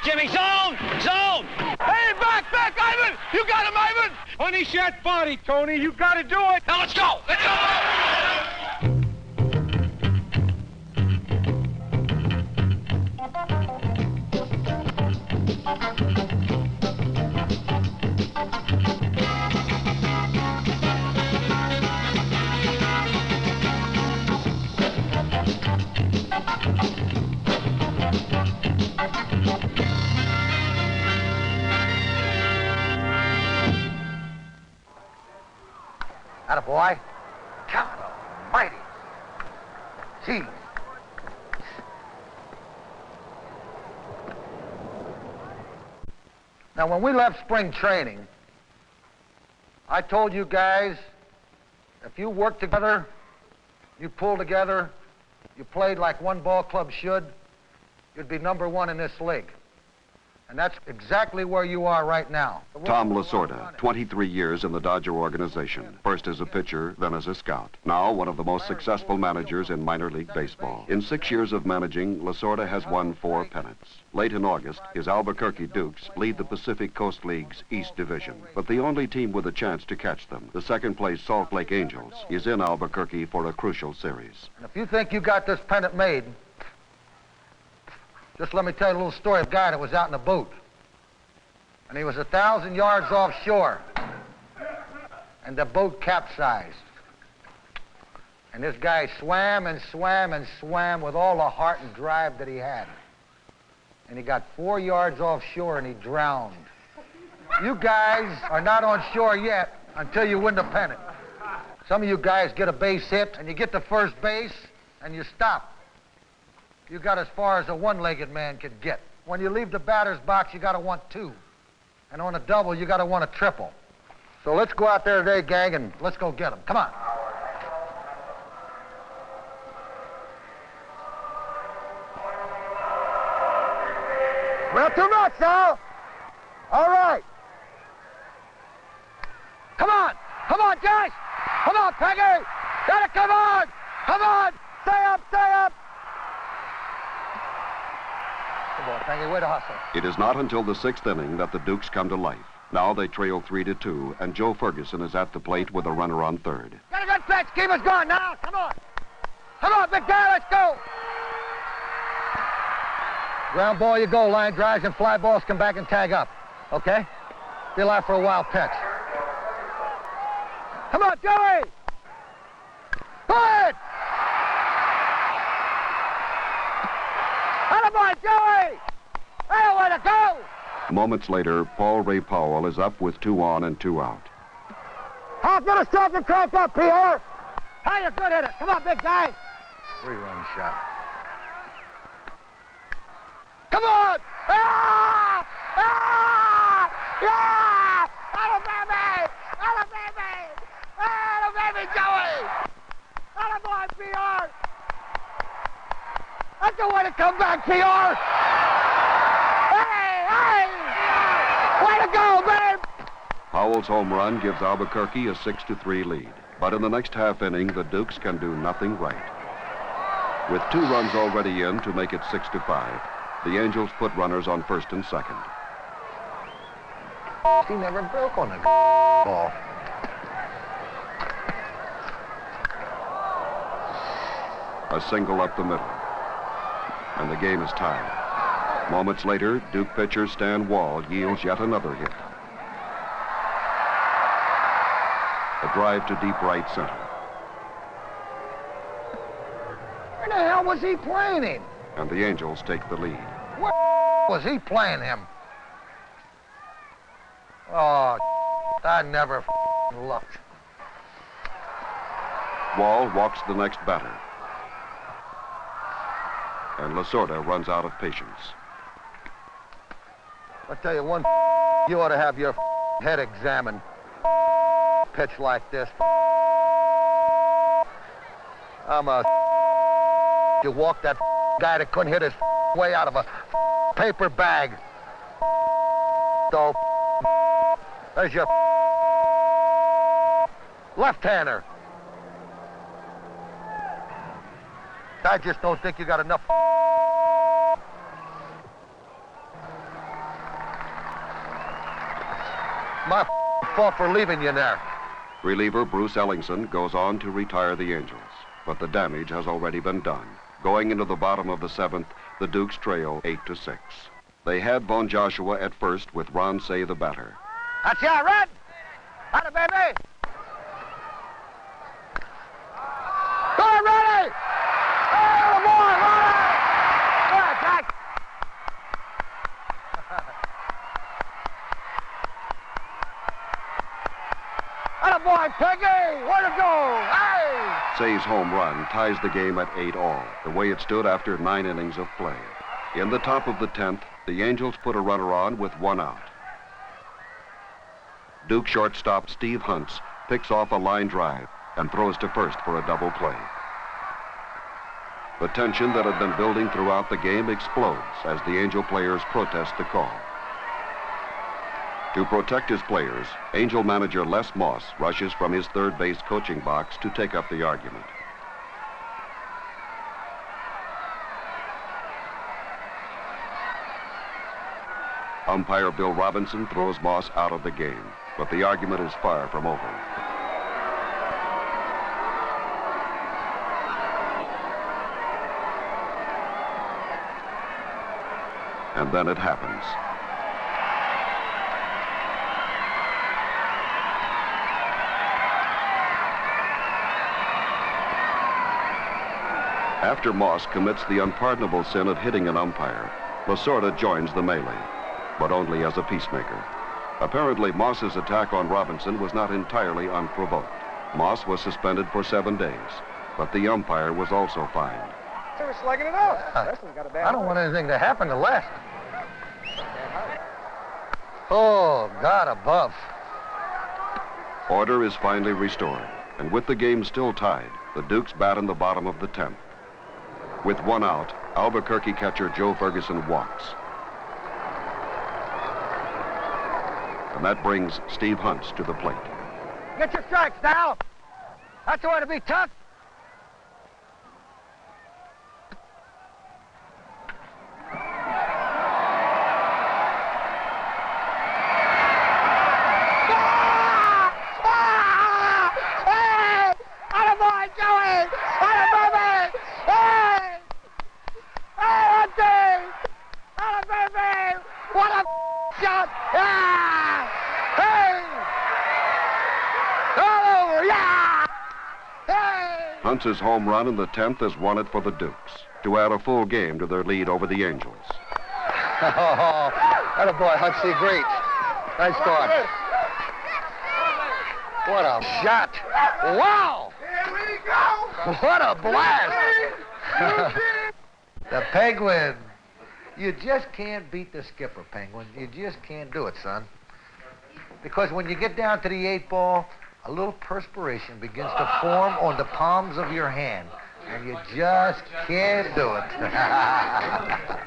Jimmy. Zone! Zone! Hey, back, Ivan! You got him, Ivan! Funny shot body, Tony. You got to do it. Now let's go! Let's go! Attaboy. God almighty. Gee. Now, when we left spring training, I told you guys, if you worked together, you pulled together, you played like one ball club should, you'd be #1 in this league. And that's exactly where you are right now. Tom La Sorda, 23 years in the Dodger organization. First as a pitcher, then as a scout. Now one of the most successful managers in minor league baseball. In 6 years of managing, La Sorda has won 4 pennants. Late in August, his Albuquerque Dukes lead the Pacific Coast League's East Division. But the only team with a chance to catch them, the second-place Salt Lake Angels, is in Albuquerque for a crucial series. And if you think you got this pennant made, just let me tell you a little story of a guy that was out in a boat. And he was 1,000 yards offshore. And the boat capsized. And this guy swam and swam and swam with all the heart and drive that he had. And he got 4 yards offshore and he drowned. You guys are not on shore yet until you win the pennant. Some of you guys get a base hit and you get to first base and you stop. You got as far as a one-legged man could get. When you leave the batter's box, you got to want 2. And on a double, you got to want a triple. So let's go out there today, gang, and let's go get them. Come on. Well, too much, Sal. All right. Come on. Come on, Josh. Come on, Peggy. Gotta come on. Come on. Stay up, stay up. Good boy, Peggy. Way to hustle. It is not until the 6th inning that the Dukes come to life. Now they trail 3-2, and Joe Ferguson is at the plate with a runner on third. Got a good pitch. Keep us going now. Come on. Come on, big guy. Let's go. Ground ball you go. Line drives and fly balls come back and tag up. Okay? Be alive for a wild pitch. Come on, Joey. Go ahead. Attaboy, Joey. Hey, way to go. Moments later, Paul Ray Powell is up with 2 on and 2 out. Half minute stop and crank up, Pierre. Hey, you're good at it. Come on, big guy. 3-run shot. Come on! Ah! Ah! Yeah! Atta baby! Atta baby! Atta baby, Joey! Atta boy, PR! That's the way to come back, PR! Hey! Hey! Way to go, babe! Powell's home run gives Albuquerque a 6-3 lead. But in the next half inning, the Dukes can do nothing right. With 2 runs already in to make it 6-5, the Angels put runners on first and second. He never broke on the ball. A single up the middle. And the game is tied. Moments later, Duke pitcher Stan Wall yields yet another hit. A drive to deep right center. Where the hell was he playing him? And the Angels take the lead. Where was he playing him? Oh, I never looked. Wall walks the next batter. And La Sorda runs out of patience. I'll tell you one, you ought to have your head examined. Pitch like this. You walk that guy that couldn't hit his way out of a paper bag. So, there's your left-hander. I just don't think you got enough. my fault for leaving you there. Reliever Bruce Ellingson goes on to retire the Angels, but the damage has already been done. Going into the bottom of the 7th, the Dukes trail 8-6. They had Von Joshua at first with Ron Say the batter. That's ya, Red! Howdy, baby! Go, ready! Oh, boy, Ronnie! Good, Jack! Atta boy, Peggy! Where to go? Hey! Say's home run ties the game at 8-all, the way it stood after 9 innings of play. In the top of the 10th, the Angels put a runner on with 1 out. Duke shortstop Steve Hunts picks off a line drive and throws to first for a double play. The tension that had been building throughout the game explodes as the Angel players protest the call. To protect his players, Angel manager Les Moss rushes from his third base coaching box to take up the argument. Umpire Bill Robinson throws Moss out of the game, but the argument is far from over. And then it happens. After Moss commits the unpardonable sin of hitting an umpire, La Sorda joins the melee, but only as a peacemaker. Apparently, Moss's attack on Robinson was not entirely unprovoked. Moss was suspended for 7 days, but the umpire was also fined. They were slugging it out. Wrestling got a bad I don't want anything to happen to Les. Oh, God above. Order is finally restored, and with the game still tied, the Dukes bat in the bottom of the 10th. With 1 out, Albuquerque catcher Joe Ferguson walks. And that brings Steve Hunts to the plate. Get your strikes now. That's the way to be tough. Hunts' home run in the 10th has won it for the Dukes to add a full game to their lead over the Angels. Oh, atta boy, Huntsie, great. Nice start. What a shot. Wow. Here we go. What a blast. The Penguin. You just can't beat the skipper, Penguin. You just can't do it, son. Because when you get down to the 8 ball, a little perspiration begins to form on the palms of your hand, and you just can't do it.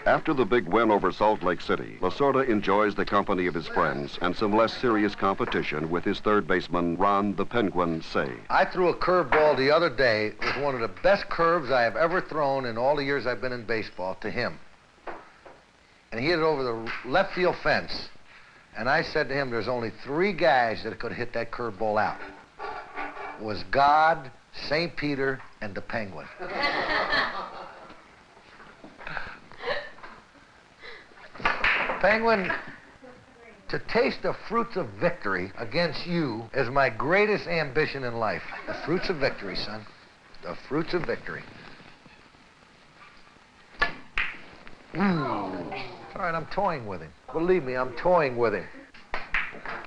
After the big win over Salt Lake City, La Sorda enjoys the company of his friends and some less serious competition with his third baseman, Ron the Penguin Say. I threw a curveball the other day. It was one of the best curves I have ever thrown in all the years I've been in baseball to him. And he hit it over the left field fence. And I said to him, there's only 3 guys that could hit that curveball out. It was God, St. Peter, and the Penguin. Penguin, to taste the fruits of victory against you is my greatest ambition in life. The fruits of victory, son. The fruits of victory. All right, I'm toying with him. Believe me, I'm toying with him.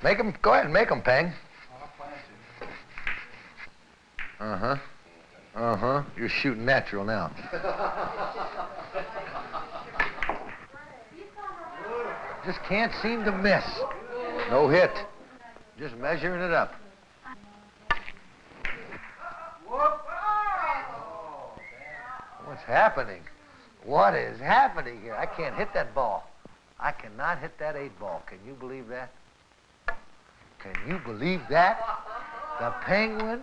Make him, go ahead and make him, Peng. Uh-huh. Uh-huh. You're shooting natural now. Just can't seem to miss. No hit. Just measuring it up. What's happening? What is happening here? I can't hit that ball. I cannot hit that 8 ball. Can you believe that? Can you believe that? The Penguin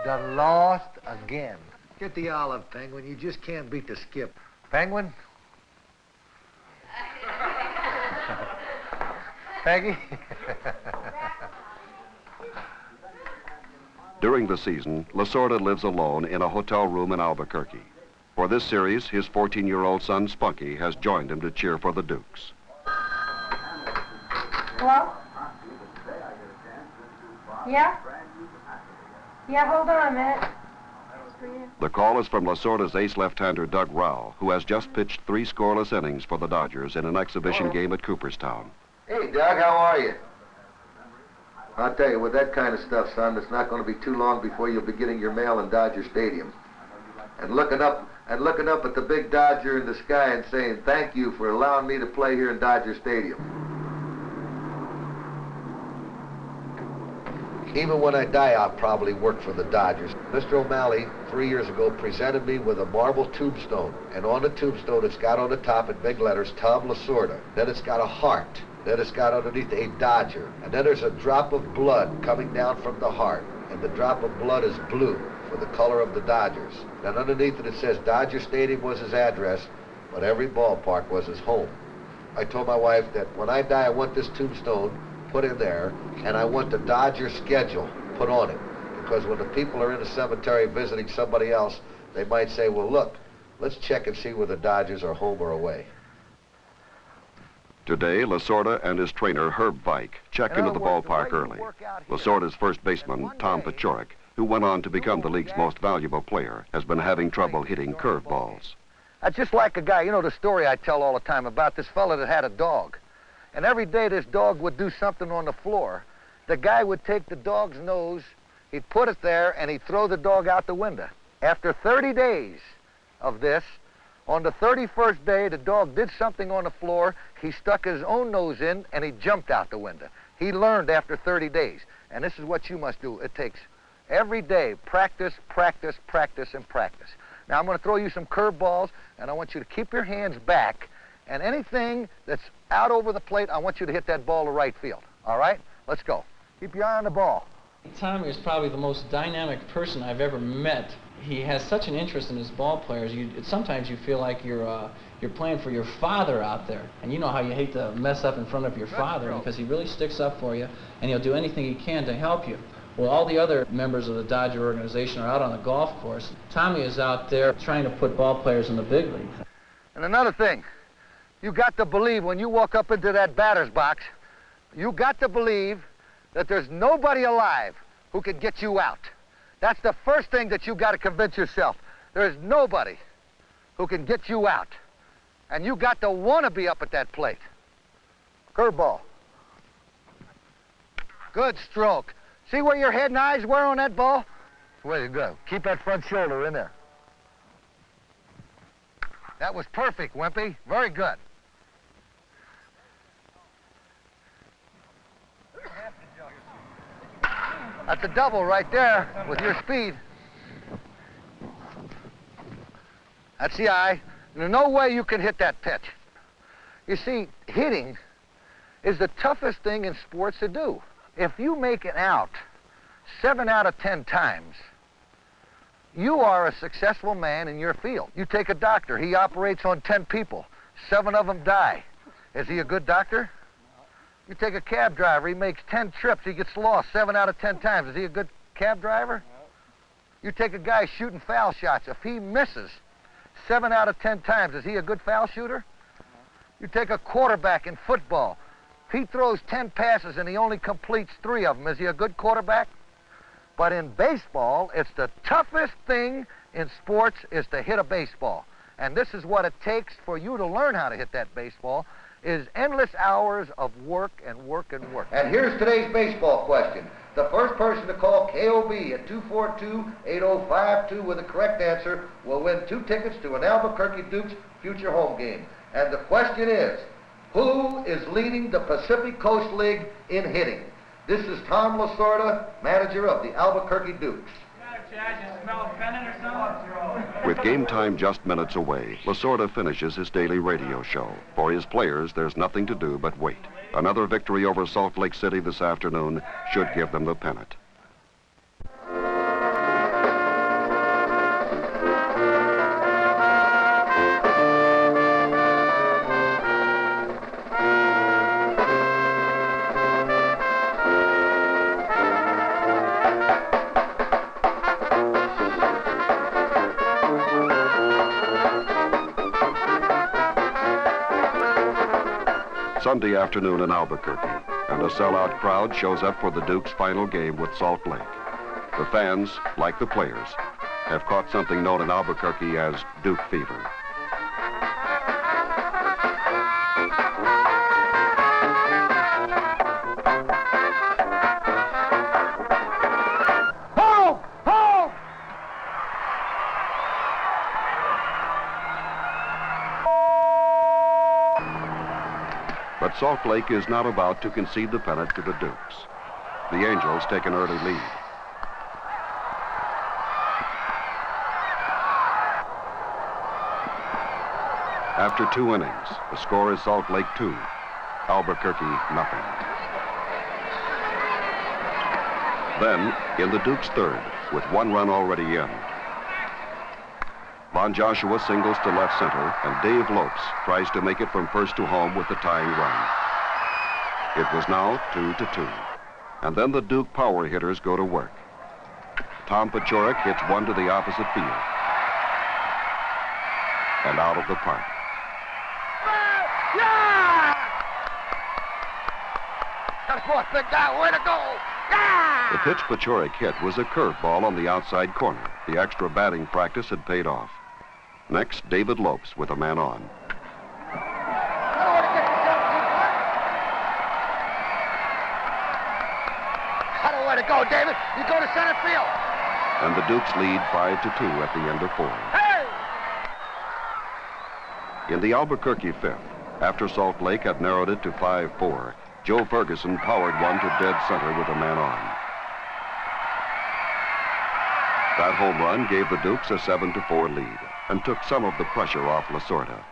done lost again. Get the olive, Penguin. You just can't beat the skip. Penguin? Peggy? During the season, La Sorda lives alone in a hotel room in Albuquerque. For this series, his 14-year-old son, Spunky, has joined him to cheer for the Dukes. Hello? Yeah? Yeah, hold on a minute. The call is from La Sorda's ace left-hander, Doug Rao, who has just pitched 3 scoreless innings for the Dodgers in an exhibition game at Cooperstown. Hey, Doug, how are you? I'll tell you, with that kind of stuff, son, it's not going to be too long before you'll be getting your mail in Dodger Stadium. And looking up at the big Dodger in the sky and saying, thank you for allowing me to play here in Dodger Stadium. Even when I die, I'll probably work for the Dodgers. Mr. O'Malley, 3 years ago, presented me with a marble tombstone. And on the tombstone, it's got on the top in big letters, Tom La Sorda. Then it's got a heart. Then it's got underneath a Dodger. And then there's a drop of blood coming down from the heart. And the drop of blood is blue for the color of the Dodgers. Then underneath it, it says Dodger Stadium was his address, but every ballpark was his home. I told my wife that when I die, I want this tombstone put in there, and I want the Dodger schedule put on it. Because when the people are in the cemetery visiting somebody else, they might say, well, look, let's check and see where the Dodgers are home or away. Today, La Sorda and his trainer, Herb Vike, checked into the ballpark early. La Sorda's first baseman, Tom Paciorek, who went on to become the league's most valuable player, has been having trouble hitting curveballs. That's just like a guy, you know the story I tell all the time about this fella that had a dog. And every day this dog would do something on the floor. The guy would take the dog's nose, he'd put it there, and he'd throw the dog out the window. After 30 days of this, on the 31st day, the dog did something on the floor, he stuck his own nose in, and he jumped out the window. He learned after 30 days. And this is what you must do. It takes every day, practice, practice, practice, and practice. Now I'm going to throw you some curveballs, and I want you to keep your hands back, and anything that's out over the plate, I want you to hit that ball to right field. All right? Let's go. Keep your eye on the ball. Tommy is probably the most dynamic person I've ever met. He has such an interest in his ball players. Sometimes you feel like you're playing for your father out there. And you know how you hate to mess up in front of your father, because he really sticks up for you, and he'll do anything he can to help you. Well, all the other members of the Dodger organization are out on the golf course. Tommy is out there trying to put ball players in the big leagues. And another thing, you got to believe when you walk up into that batter's box, you got to believe that there's nobody alive who can get you out. That's the first thing that you got to convince yourself. There's nobody who can get you out. And you got to want to be up at that plate. Curveball. Good stroke. See where your head and eyes were on that ball? Way to go. Keep that front shoulder in there. That was perfect, Wimpy. Very good. That's a double right there with your speed. That's the eye. There's no way you can hit that pitch. You see, hitting is the toughest thing in sports to do. If you make it out 7 out of 10 times, you are a successful man in your field. You take a doctor, he operates on 10 people, 7 of them die. Is he a good doctor? You take a cab driver, he makes 10 trips, he gets lost 7 out of 10 times. Is he a good cab driver? You take a guy shooting foul shots, if he misses 7 out of 10 times, is he a good foul shooter? You take a quarterback in football, if he throws 10 passes and he only completes 3 of them, is he a good quarterback? But in baseball, it's the toughest thing in sports is to hit a baseball. And this is what it takes for you to learn how to hit that baseball, is endless hours of work and work and work. And here's today's baseball question. The first person to call KOB at 242-8052 with the correct answer will win 2 tickets to an Albuquerque Dukes future home game. And the question is, who is leading the Pacific Coast League in hitting? This is Tom La Sorda, manager of the Albuquerque Dukes. With game time just minutes away, La Sorda finishes his daily radio show. For his players, there's nothing to do but wait. Another victory over Salt Lake City this afternoon should give them the pennant. Sunday afternoon in Albuquerque, and a sellout crowd shows up for the Dukes' final game with Salt Lake. The fans, like the players, have caught something known in Albuquerque as Duke fever. But Salt Lake is not about to concede the pennant to the Dukes. The Angels take an early lead. After 2 innings, the score is Salt Lake 2, Albuquerque nothing. Then, in the Dukes' third, with 1 run already in, Von Joshua singles to left center, and Dave Lopes tries to make it from first to home with the tying run. It was now 2-2. And then the Duke power hitters go to work. Tom Paciorek hits one to the opposite field. And out of the park. Yeah! That's what big guy, way to go! Yeah! The pitch Paciorek hit was a curveball on the outside corner. The extra batting practice had paid off. Next, David Lopes with a man on. Way to go, David. You go to center field. And the Dukes lead 5-2 at the end of 4. Hey! In the Albuquerque fifth, after Salt Lake had narrowed it to 5-4, Joe Ferguson powered one to dead center with a man on. That home run gave the Dukes a 7-4 lead and took some of the pressure off La Sorda.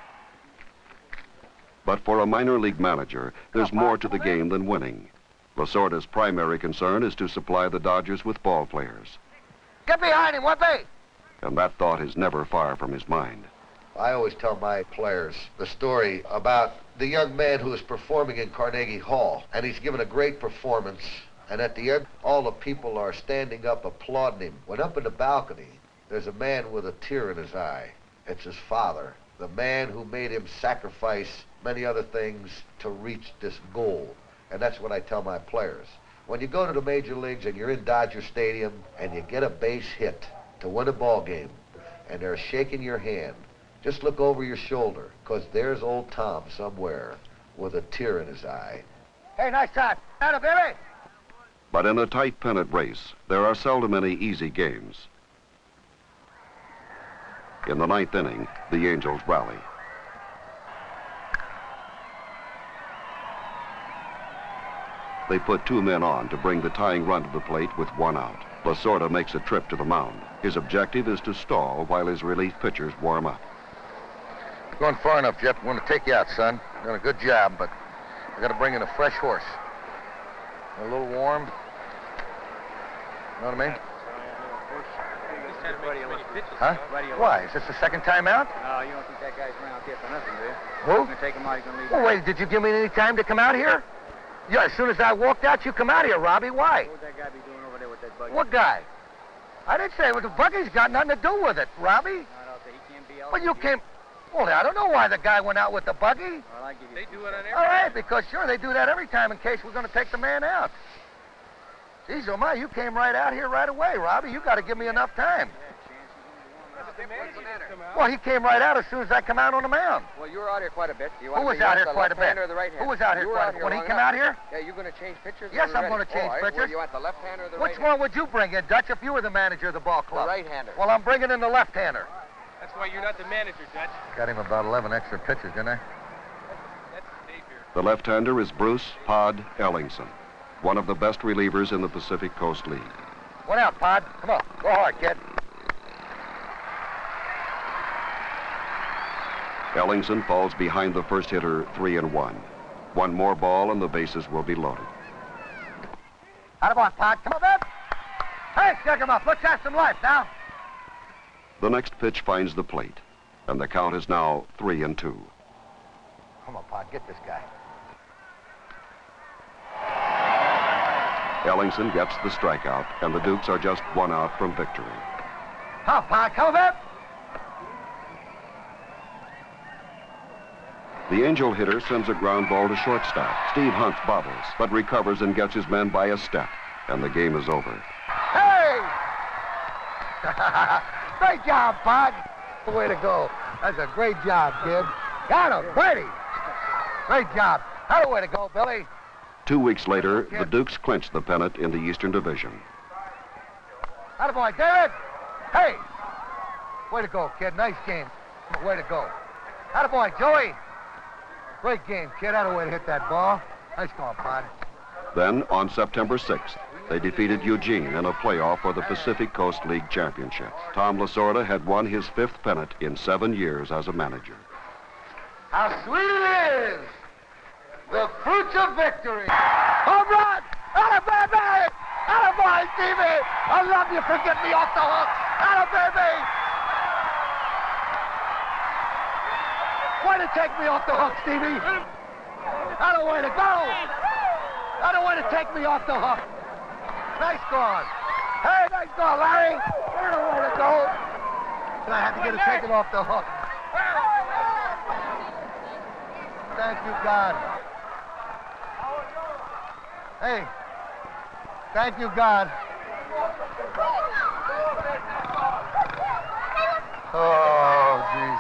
But for a minor league manager, there's more to the game than winning. La Sorda's primary concern is to supply the Dodgers with ball players. Get behind him, Whoopi! And that thought is never far from his mind. I always tell my players the story about the young man who is performing in Carnegie Hall, and he's given a great performance, and at the end, all the people are standing up applauding him. When up in the balcony, there's a man with a tear in his eye. It's his father, the man who made him sacrifice many other things to reach this goal. And that's what I tell my players. When you go to the major leagues and you're in Dodger Stadium and you get a base hit to win a ball game and they're shaking your hand, just look over your shoulder, because there's old Tom somewhere with a tear in his eye. Hey, nice shot. Atta, baby! But in a tight pennant race, there are seldom any easy games. In the 9th inning, the Angels rally. They put 2 men on to bring the tying run to the plate with 1 out. La Sorda makes a trip to the mound. His objective is to stall while his relief pitchers warm up. You're going far enough, Jeff. I'm going to take you out, son. You've done a good job, but I got to bring in a fresh horse. A little warm. You know what I mean? Huh? Why? Is this the second time out? No, you don't think that guy's around here for nothing, do you? Who? You're going to take him out, you're going to leave Well, wait, did you give me any time to come out here? Yeah, as soon as I walked out, you come out here, Robbie. Why? What would that guy be doing over there with that buggy? What guy? I didn't say the buggy's got nothing to do with it, Robbie. No, I don't think he can't be out. Well, you came... Well, I don't know why the guy went out with the buggy. Well, I give you... They do it on every... All right, because sure, they do that every time in case we're going to take the man out. Jeez, oh my, you came right out here right away, Robbie. You got to give me enough time. Well, he came right out as soon as I come out on the mound. Well, you were out here quite a bit. Who was out here quite a bit? Or the right hand? Who was out here quite a bit? When he came out here? Yeah, you going to change pitchers? Yes, I'm going to change pitchers. Were you at the left-hander or the Which one would you bring in, Dutch, if you were the manager of the ball club? The right-hander. Well, I'm bringing in the left-hander. That's why you're not the manager, Dutch. Got him about 11 extra pitches, didn't I? That's Dave here. The left-hander is Bruce Pod Ellingson, one of the best relievers in the Pacific Coast League. One out, Pod. Come on. Go hard, kid. Ellingson falls behind the first hitter 3-1. One more ball and the bases will be loaded. Out of on, Pod. Come on, man. Hey, check him up. Let's have some life now. The next pitch finds the plate, and the count is now 3-2. Come on, Pod. Get this guy. Ellingson gets the strikeout, and the Dukes are just 1 out from victory. Come on, Pod. Come on, man. The Angel hitter sends a ground ball to shortstop. Steve Hunt bobbles, but recovers and gets his men by a step, and the game is over. Hey! Great job, Pod. Way to go. That's a great job, kid. Got him, Brady. Great job. That's a way to go, Billy. 2 weeks later, the Dukes clinched the pennant in the Eastern Division. Attaboy, David. Hey! Way to go, kid. Nice game. Way to go. Attaboy, Joey. Great game, kid. Had a way to hit that ball. Nice going, Pod. Then, on September 6th, they defeated Eugene in a playoff for the Pacific Coast League Championship. Tom La Sorda had won his 5th pennant in 7 years as a manager. How sweet it is! The fruits of victory. Home run! Atta-baby! Atta-boy, Stevie! I love you for getting me off the hook. Atta-baby! Way to take me off the hook, Stevie. Atta way to go. Atta way to take me off the hook. Nice going. Hey, nice going, Larry. Atta way to go. And I had to get it taken off the hook. Thank you, God. Hey, thank you, God. Oh, jeez.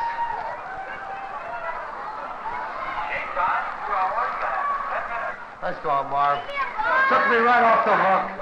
Nice going, Marv. Took me right off the hook.